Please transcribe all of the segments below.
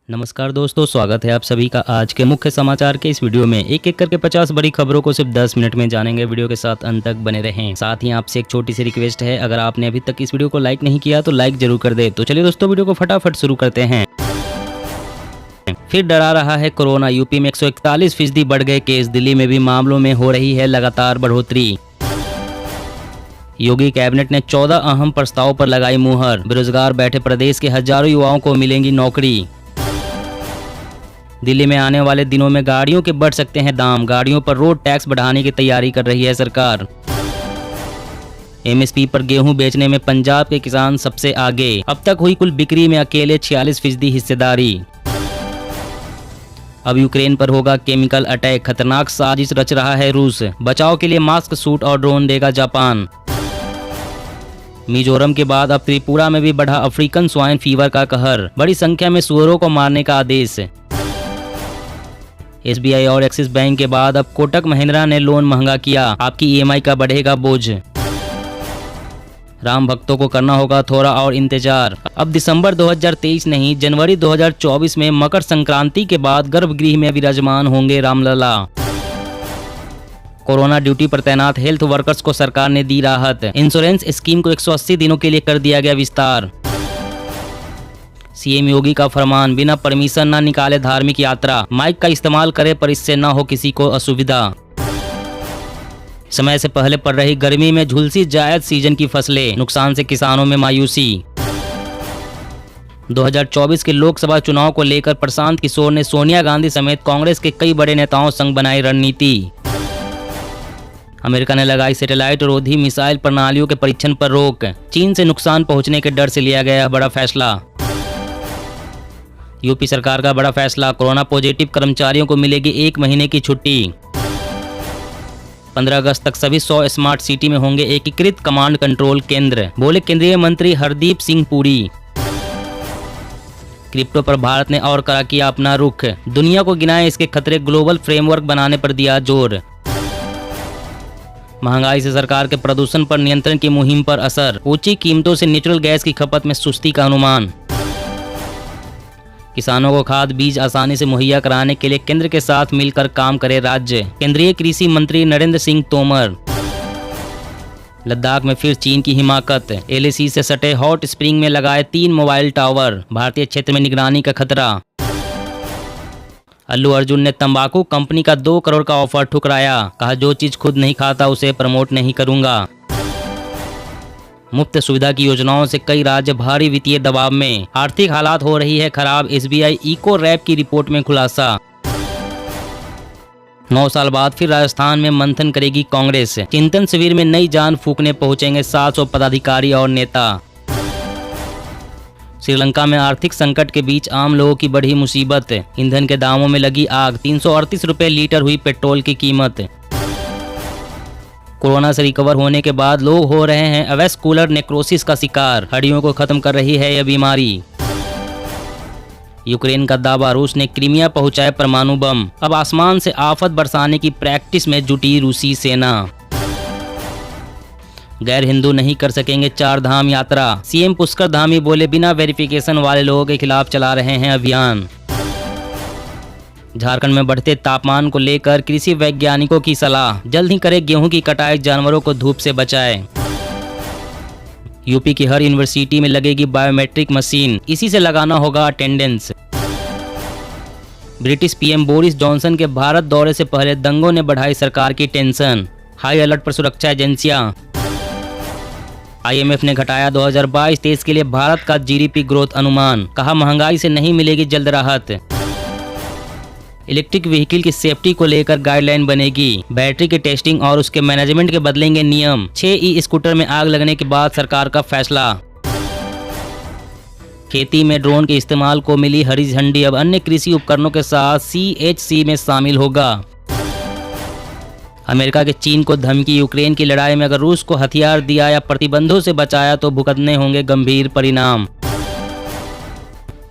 नमस्कार दोस्तों, स्वागत है आप सभी का आज के मुख्य समाचार के इस वीडियो में। एक एक करके 50 बड़ी खबरों को सिर्फ 10 मिनट में जानेंगे। वीडियो के साथ अंत तक बने रहें। साथ ही आपसे एक छोटी सी रिक्वेस्ट है, अगर आपने अभी तक इस वीडियो को लाइक नहीं किया तो लाइक जरूर कर दे। तो चलिए दोस्तों, वीडियो को फटाफट शुरू करते हैं। फिर डरा रहा है कोरोना। यूपी में 141% बढ़ गए केस। दिल्ली में भी मामलों में हो रही है लगातार बढ़ोतरी। योगी कैबिनेट ने 14 अहम प्रस्ताव पर लगाई मुहर। बेरोजगार बैठे प्रदेश के हजारों युवाओं को मिलेंगी नौकरी। दिल्ली में आने वाले दिनों में गाड़ियों के बढ़ सकते हैं दाम। गाड़ियों पर रोड टैक्स बढ़ाने की तैयारी कर रही है सरकार। एमएसपी पर गेहूं बेचने में पंजाब के किसान सबसे आगे। अब तक हुई कुल बिक्री में अकेले 46% हिस्सेदारी। अब यूक्रेन पर होगा केमिकल अटैक। खतरनाक साजिश रच रहा है रूस। बचाव के लिए मास्क, सूट और ड्रोन देगा जापान। मिजोरम के बाद अब त्रिपुरा में भी बढ़ा अफ्रीकन स्वाइन फीवर का कहर। बड़ी संख्या में सुअरों को मारने का आदेश। एसबीआई और एक्सिस बैंक के बाद अब कोटक महिंद्रा ने लोन महंगा किया। आपकी ईएमआई का बढ़ेगा बोझ। राम भक्तों को करना होगा थोड़ा और इंतजार। अब दिसंबर 2023 नहीं, जनवरी 2024 में मकर संक्रांति के बाद गर्भगृह में विराजमान होंगे रामलला। कोरोना ड्यूटी पर तैनात हेल्थ वर्कर्स को सरकार ने दी राहत। इंश्योरेंस स्कीम को 180 दिनों के लिए कर दिया गया विस्तार। सीएम योगी का फरमान, बिना परमिशन न निकाले धार्मिक यात्रा। माइक का इस्तेमाल करे पर इससे न हो किसी को असुविधा। समय से पहले पड़ रही गर्मी में झुलसी जायद सीजन की फसलें। नुकसान से किसानों में मायूसी। 2024 के लोकसभा चुनाव को लेकर प्रशांत किशोर ने सोनिया गांधी समेत कांग्रेस के कई बड़े नेताओं संग बनाई रणनीति। अमेरिका ने लगाई सैटेलाइट रोधी मिसाइल प्रणालियों के परीक्षण पर रोक। चीन से नुकसान पहुंचने के डर से लिया गया बड़ा फैसला। यूपी सरकार का बड़ा फैसला, कोरोना पॉजिटिव कर्मचारियों को मिलेगी 1 महीने की छुट्टी। 15 अगस्त तक सभी 100 स्मार्ट सिटी में होंगे एकीकृत कमांड कंट्रोल केंद्र, बोले केंद्रीय मंत्री हरदीप सिंह पुरी। क्रिप्टो पर भारत ने और कड़ा किया अपना रुख। दुनिया को गिनाए इसके खतरे, ग्लोबल फ्रेमवर्क बनाने पर दिया जोर। महंगाई से सरकार के प्रदूषण पर नियंत्रण की मुहिम पर असर। ऊंची कीमतों से नेचुरल गैस की खपत में सुस्ती का अनुमान। किसानों को खाद बीज आसानी से मुहैया कराने के लिए केंद्र के साथ मिलकर काम करे राज्य। केंद्रीय कृषि मंत्री नरेंद्र सिंह तोमर। लद्दाख में फिर चीन की हिमाकत। एलएसी से सटे हॉट स्प्रिंग में लगाए 3 मोबाइल टावर। भारतीय क्षेत्र में निगरानी का खतरा। अल्लू अर्जुन ने तंबाकू कंपनी का 2 करोड़ का ऑफर ठुकराया। कहा, जो चीज खुद नहीं खाता उसे प्रमोट नहीं करूंगा। मुफ्त सुविधा की योजनाओं से कई राज्य भारी वित्तीय दबाव में। आर्थिक हालात हो रही है खराब। एसबीआई इको रैप की रिपोर्ट में खुलासा। 9 साल बाद फिर राजस्थान में मंथन करेगी कांग्रेस। चिंतन शिविर में नई जान फूंकने पहुंचेंगे 700 पदाधिकारी और नेता। श्रीलंका में आर्थिक संकट के बीच आम लोगों की बढ़ी मुसीबत। ईंधन के दामों में लगी आग। 338 रुपए लीटर हुई पेट्रोल की कीमत। कोरोना से रिकवर होने के बाद लोग हो रहे हैं अवेस्कुलर नेक्रोसिस का शिकार। हड्डियों को खत्म कर रही है यह बीमारी। यूक्रेन का दावा, रूस ने क्रीमिया पहुंचाए परमाणु बम। अब आसमान से आफत बरसाने की प्रैक्टिस में जुटी रूसी सेना। गैर हिंदू नहीं कर सकेंगे 4 धाम यात्रा। सीएम पुष्कर धामी बोले, बिना वेरिफिकेशन वाले लोगों के खिलाफ चला रहे हैं अभियान। झारखंड में बढ़ते तापमान को लेकर कृषि वैज्ञानिकों की सलाह, जल्द ही करे गेहूं की कटाई, जानवरों को धूप से बचाए। यूपी की हर यूनिवर्सिटी में लगेगी बायोमेट्रिक मशीन, इसी से लगाना होगा attendance. British PM Boris Johnson के भारत दौरे से पहले दंगों ने बढ़ाई सरकार की टेंशन। हाई अलर्ट पर सुरक्षा एजेंसियां। आईएमएफ ने घटाया 2022-23 के लिए भारत का जीडीपी ग्रोथ अनुमान। कहा, महंगाई से नहीं मिलेगी जल्द राहत। इलेक्ट्रिक व्हीकल की सेफ्टी को लेकर गाइडलाइन बनेगी। बैटरी की टेस्टिंग और उसके मैनेजमेंट के बदलेंगे नियम। 6 ई स्कूटर में आग लगने के बाद सरकार का फैसला। खेती में ड्रोन के इस्तेमाल को मिली हरी झंडी। अब अन्य कृषि उपकरणों के साथ सीएचसी में शामिल होगा। अमेरिका के चीन को धमकी, यूक्रेन की लड़ाई में अगर रूस को हथियार दिया या प्रतिबंधों से बचाया तो भुगतने होंगे गंभीर परिणाम।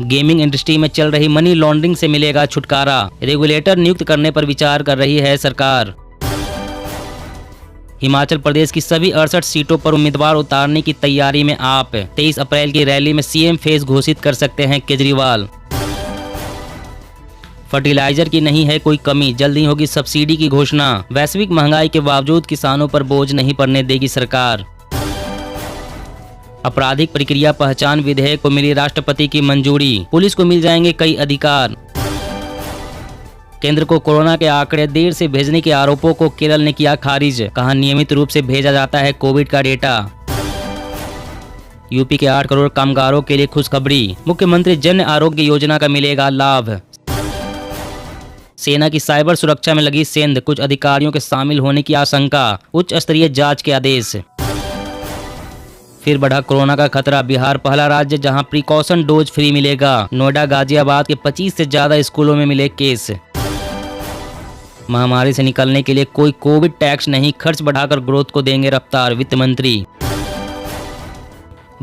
गेमिंग इंडस्ट्री में चल रही मनी लॉन्ड्रिंग से मिलेगा छुटकारा। रेगुलेटर नियुक्त करने पर विचार कर रही है सरकार। हिमाचल प्रदेश की सभी 68 सीटों पर उम्मीदवार उतारने की तैयारी में आप। 23 अप्रैल की रैली में सीएम फेस घोषित कर सकते हैं केजरीवाल। फर्टिलाइजर की नहीं है कोई कमी, जल्द ही होगी सब्सिडी की घोषणा। वैश्विक महंगाई के बावजूद किसानों पर बोझ नहीं पड़ने देगी सरकार। आपराधिक प्रक्रिया पहचान विधेयक को मिली राष्ट्रपति की मंजूरी, पुलिस को मिल जाएंगे कई अधिकार। केंद्र को कोरोना के आंकड़े देर से भेजने के आरोपों को केरल ने किया खारिज, कहा नियमित रूप से भेजा जाता है कोविड का डेटा। यूपी के 8 करोड़ कामगारों के लिए खुशखबरी, मुख्यमंत्री जन आरोग्य योजना का मिलेगा लाभ। सेना की साइबर सुरक्षा में लगी सेंध, कुछ अधिकारियों के शामिल होने की आशंका, उच्च स्तरीय जांच के आदेश। फिर बढ़ा कोरोना का खतरा, बिहार पहला राज्य जहां प्रिकॉशन डोज फ्री मिलेगा। नोएडा गाजियाबाद के 25 से ज्यादा स्कूलों में मिले केस। महामारी से निकलने के लिए कोई कोविड टैक्स नहीं, खर्च बढ़ाकर ग्रोथ को देंगे रफ्तार, वित्त मंत्री।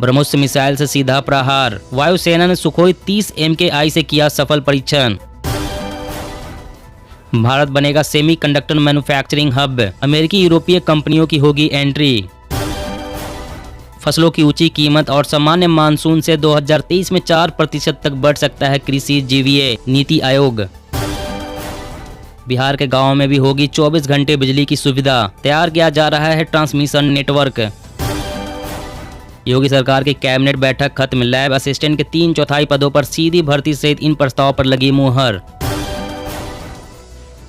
ब्रह्मोस मिसाइल से सीधा प्रहार, वायुसेना ने सुखोई 30 MKI से किया सफल परीक्षण। भारत बनेगा सेमीकंडक्टर मैन्युफैक्चरिंग हब, अमेरिकी यूरोपीय कंपनियों की होगी एंट्री। फसलों की ऊंची कीमत और सामान्य मानसून से 2023 में 4% तक बढ़ सकता है कृषि जीवीए, नीति आयोग। बिहार के गांवों में भी होगी 24 घंटे बिजली की सुविधा, तैयार किया जा रहा है ट्रांसमिशन नेटवर्क। योगी सरकार की कैबिनेट बैठक खत्म, लैब असिस्टेंट के 3/4 पदों पर सीधी भर्ती सहित इन प्रस्ताव पर लगी मुहर।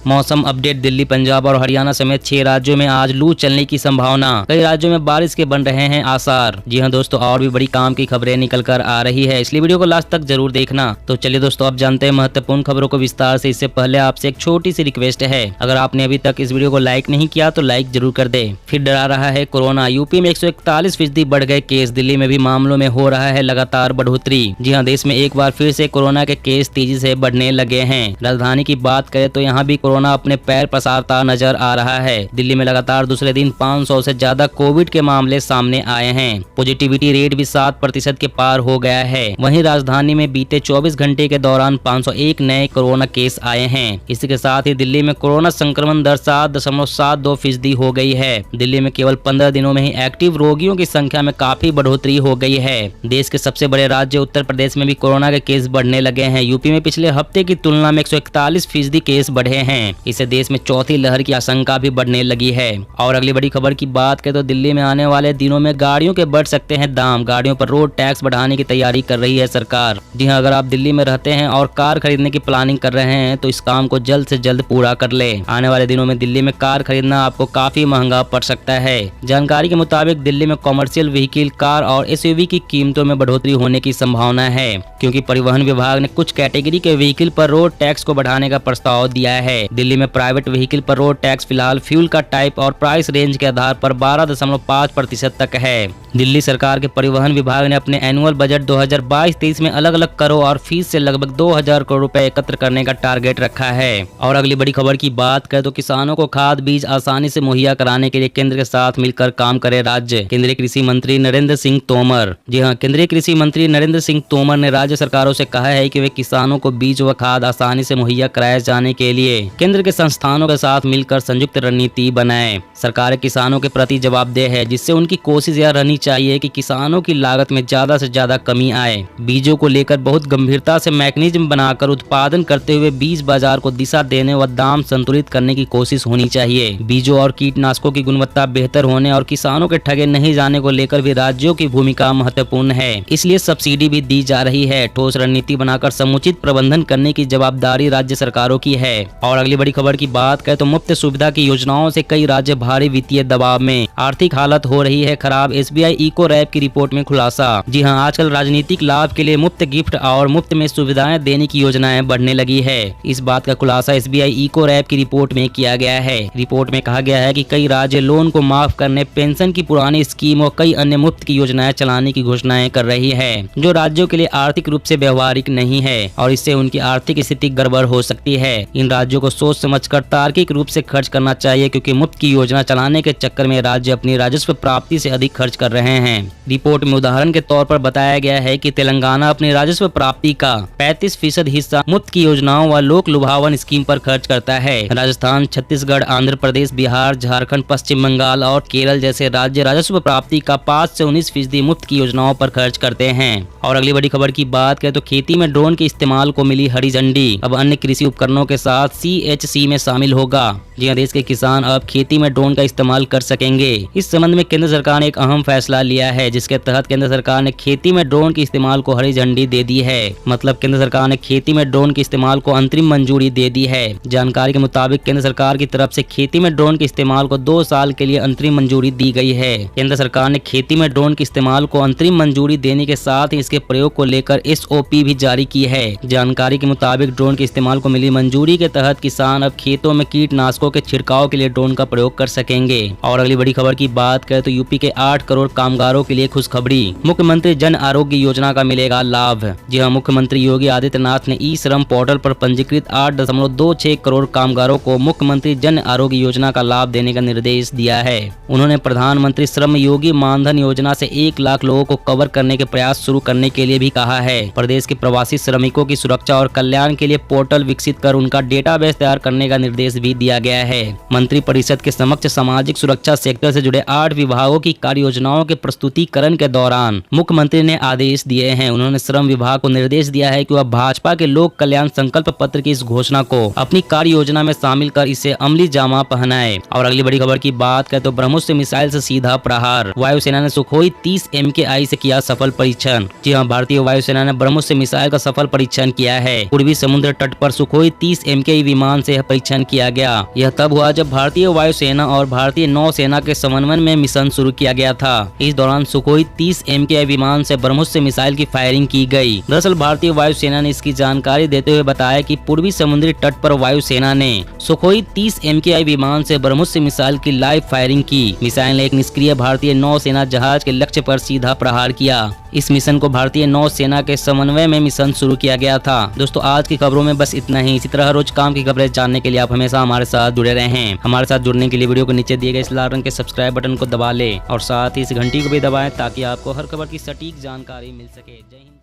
मौसम अपडेट, दिल्ली, पंजाब और हरियाणा समेत 6 राज्यों में आज लू चलने की संभावना, कई राज्यों में बारिश के बन रहे हैं आसार। जी हां दोस्तों, और भी बड़ी काम की खबरें निकल कर आ रही है, इसलिए वीडियो को लास्ट तक जरूर देखना। तो चलिए दोस्तों, अब जानते हैं महत्वपूर्ण खबरों को विस्तार से। इससे पहले आपसे एक छोटी सी रिक्वेस्ट है, अगर आपने अभी तक इस वीडियो को लाइक नहीं किया तो लाइक जरूर कर दे। फिर डरा रहा है कोरोना, यूपी में 141% बढ़ गए केस, दिल्ली में भी मामलों में हो रहा है लगातार बढ़ोतरी। जी हाँ, देश में एक बार फिर से कोरोना के केस तेजी से बढ़ने लगे हैं। राजधानी की बात करें तो यहाँ भी कोरोना अपने पैर पसारता नजर आ रहा है। दिल्ली में लगातार दूसरे दिन 500 से ज्यादा कोविड के मामले सामने आए हैं। पॉजिटिविटी रेट भी 7% के पार हो गया है। वहीं राजधानी में बीते 24 घंटे के दौरान 501 नए कोरोना केस आए हैं। इसी के साथ ही दिल्ली में कोरोना संक्रमण दर 7.72% हो गई है। दिल्ली में केवल 15 दिनों में ही एक्टिव रोगियों की संख्या में काफी बढ़ोतरी हो गई है। देश के सबसे बड़े राज्य उत्तर प्रदेश में भी कोरोना के केस बढ़ने लगे हैं। यूपी में पिछले हफ्ते की तुलना में 141% केस बढ़े हैं। इससे देश में चौथी लहर की आशंका भी बढ़ने लगी है। और अगली बड़ी खबर की बात करें तो दिल्ली में आने वाले दिनों में गाड़ियों के बढ़ सकते हैं दाम, गाड़ियों पर रोड टैक्स बढ़ाने की तैयारी कर रही है सरकार। जी हां, अगर आप दिल्ली में रहते हैं और कार खरीदने की प्लानिंग कर रहे हैं तो इस काम को जल्द से जल्द पूरा कर ले। आने वाले दिनों में दिल्ली में कार खरीदना आपको काफी महंगा पड़ सकता है। जानकारी के मुताबिक दिल्ली में कॉमर्शियल व्हीकल, कार और SUV की कीमतों में बढ़ोतरी होने की संभावना है, क्योंकि परिवहन विभाग ने कुछ कैटेगरी के व्हीकल पर रोड टैक्स को बढ़ाने का प्रस्ताव दिया है। दिल्ली में प्राइवेट व्हीकल पर रोड टैक्स फिलहाल फ्यूल का टाइप और प्राइस रेंज के आधार पर 12.5% तक है। दिल्ली सरकार के परिवहन विभाग ने अपने एनुअल बजट 2022-23 में अलग अलग करों और फीस से लगभग 2000 करोड़ रुपए एकत्र करने का टारगेट रखा है। और अगली बड़ी खबर की बात करें तो किसानों को खाद बीज आसानी से मुहैया कराने के लिए केंद्र के साथ मिलकर काम करे राज्य। केंद्रीय कृषि मंत्री नरेंद्र सिंह तोमर, जी हाँ, केंद्रीय कृषि मंत्री नरेंद्र सिंह तोमर ने राज्य सरकारों से कहा है कि वे किसानों को बीज व खाद आसानी से मुहैया कराए जाने के लिए केंद्र के संस्थानों के साथ मिलकर संयुक्त रणनीति बनाए। सरकार किसानों के प्रति जवाबदेह है, जिससे उनकी कोशिश यह रहनी चाहिए कि किसानों की लागत में ज्यादा से ज्यादा कमी आए। बीजों को लेकर बहुत गंभीरता से मैकेनिज्म बनाकर उत्पादन करते हुए बीज बाजार को दिशा देने व दाम संतुलित करने की कोशिश होनी चाहिए। बीजों और कीटनाशकों की गुणवत्ता बेहतर होने और किसानों के ठगे नहीं जाने को लेकर भी राज्यों की भूमिका महत्वपूर्ण है, इसलिए सब्सिडी भी दी जा रही है। ठोस रणनीति बनाकर समुचित प्रबंधन करने की जवाबदारी राज्य सरकारों की है। और अगली बड़ी खबर की बात करें तो मुफ्त सुविधा की योजनाओं से कई राज्य भारी वित्तीय दबाव में, आर्थिक हालत हो रही है खराब। SBI इको रैप की रिपोर्ट में खुलासा। जी हां, आजकल राजनीतिक लाभ के लिए मुफ्त गिफ्ट और मुफ्त में सुविधाएं देने की योजनाएं बढ़ने लगी है। इस बात का खुलासा SBI इको रैप की रिपोर्ट में किया गया है। रिपोर्ट में कहा गया है कि कई राज्य लोन को माफ करने, पेंशन की पुरानी स्कीम और कई अन्य मुफ्त की योजनाएं चलाने की घोषणाएं कर रही है, जो राज्यों के लिए आर्थिक रूप से व्यवहारिक नहीं है और इससे उनकी आर्थिक स्थिति गड़बड़ हो सकती है। इन राज्यों को सोच समझकर तार्किक रूप से खर्च करना चाहिए, क्योंकि मुफ्त की योजना चलाने के चक्कर में राज्य अपनी राजस्व प्राप्ति से अधिक खर्च कर रहे हैं। रिपोर्ट में उदाहरण के तौर पर बताया गया है कि तेलंगाना अपनी राजस्व प्राप्ति का 35% हिस्सा मुफ्त की योजनाओं व लोक लुभावन स्कीम पर खर्च करता है। राजस्थान, छत्तीसगढ़, आंध्र प्रदेश, बिहार, झारखंड, पश्चिम बंगाल और केरल जैसे राज्य राजस्व प्राप्ति का 5 से 19% मुफ्त की योजनाओं पर खर्च करते हैं। और अगली बड़ी खबर की बात करें तो खेती में ड्रोन के इस्तेमाल को मिली हरी झंडी। अब अन्य कृषि उपकरणों के साथ CHC में शामिल होगा। जी हाँ, देश के किसान अब खेती में ड्रोन का इस्तेमाल कर सकेंगे। इस संबंध में केंद्र सरकार ने एक अहम फैसला लिया है, जिसके तहत केंद्र सरकार ने खेती में ड्रोन के इस्तेमाल को हरी झंडी दे दी है। मतलब केंद्र सरकार ने खेती में ड्रोन के इस्तेमाल को अंतरिम मंजूरी दे दी है। जानकारी के मुताबिक केंद्र सरकार की तरफ से खेती में ड्रोन के इस्तेमाल को 2 साल के लिए अंतरिम मंजूरी दी गई है। केंद्र सरकार ने खेती में ड्रोन के इस्तेमाल को अंतरिम मंजूरी देने के साथ ही इसके प्रयोग को लेकर SOP भी जारी की है। जानकारी के मुताबिक ड्रोन के इस्तेमाल को मिली मंजूरी के तहत किसान अब खेतों में कीटनाशकों के छिड़काव के लिए ड्रोन का प्रयोग कर सकेंगे। और अगली बड़ी खबर की बात करें तो यूपी के 8 करोड़ कामगारों के लिए खुशखबरी। मुख्यमंत्री जन आरोग्य योजना का मिलेगा लाभ। जी हाँ, मुख्यमंत्री योगी आदित्यनाथ ने ई-श्रम पोर्टल पर पंजीकृत 8.26 करोड़ कामगारों को मुख्यमंत्री जन आरोग्य योजना का लाभ देने का निर्देश दिया है। उन्होंने प्रधानमंत्री श्रम योगी मानधन योजना से 1 लाख लोगों को कवर करने के प्रयास शुरू करने के लिए भी कहा है। प्रदेश के प्रवासी श्रमिकों की सुरक्षा और कल्याण के लिए पोर्टल विकसित कर उनका डेटाबेस तैयार करने का निर्देश भी दिया गया है। मंत्री परिषद के समक्ष सामाजिक सुरक्षा सेक्टर से जुड़े 8 विभागों की कार्य योजनाओं के प्रस्तुतिकरण के दौरान मुख्यमंत्री ने आदेश दिए हैं। उन्होंने श्रम विभाग को निर्देश दिया है कि वह भाजपा के लोक कल्याण संकल्प पत्र की इस घोषणा को अपनी कार्य योजना में शामिल कर इसे अमली जामा पहनाए। और अगली बड़ी खबर की बात करें तो ब्रह्मोस मिसाइल से सीधा प्रहार। वायुसेना ने सुखोई 30 MKI से किया सफल परीक्षण। जी हाँ, भारतीय वायुसेना ने ब्रह्मोस मिसाइल का सफल परीक्षण किया है। पूर्वी समुद्र तट पर सुखोई 30 MKI विमान से यह परीक्षण किया गया। यह तब हुआ जब भारतीय वायुसेना और भारतीय नौसेना के समन्वय में मिशन शुरू किया गया था। इस दौरान सुखोई 30 MKI विमान से ब्रह्मोस मिसाइल की फायरिंग की गई। दरअसल भारतीय वायुसेना ने इसकी जानकारी देते हुए बताया कि पूर्वी समुद्री तट पर वायुसेना ने सुखोई 30 MKI विमान से ब्रह्मोस मिसाइल की लाइव फायरिंग की। मिसाइल ने एक निष्क्रिय भारतीय नौसेना जहाज के लक्ष्य पर सीधा प्रहार किया। इस मिशन को भारतीय नौसेना के समन्वय में मिशन शुरू किया गया था। दोस्तों, आज की खबरों में बस इतना ही। इसी तरह रोज काम की खबरें जानने के लिए आप हमेशा हमारे साथ जुड़े रहें। हमारे साथ जुड़ने के लिए वीडियो को नीचे दिए गए इस लाल रंग के सब्सक्राइब बटन को दबा लें और साथ ही इस घंटी को भी दबाएं, ताकि आपको हर खबर की सटीक जानकारी मिल सके। जय हिंद।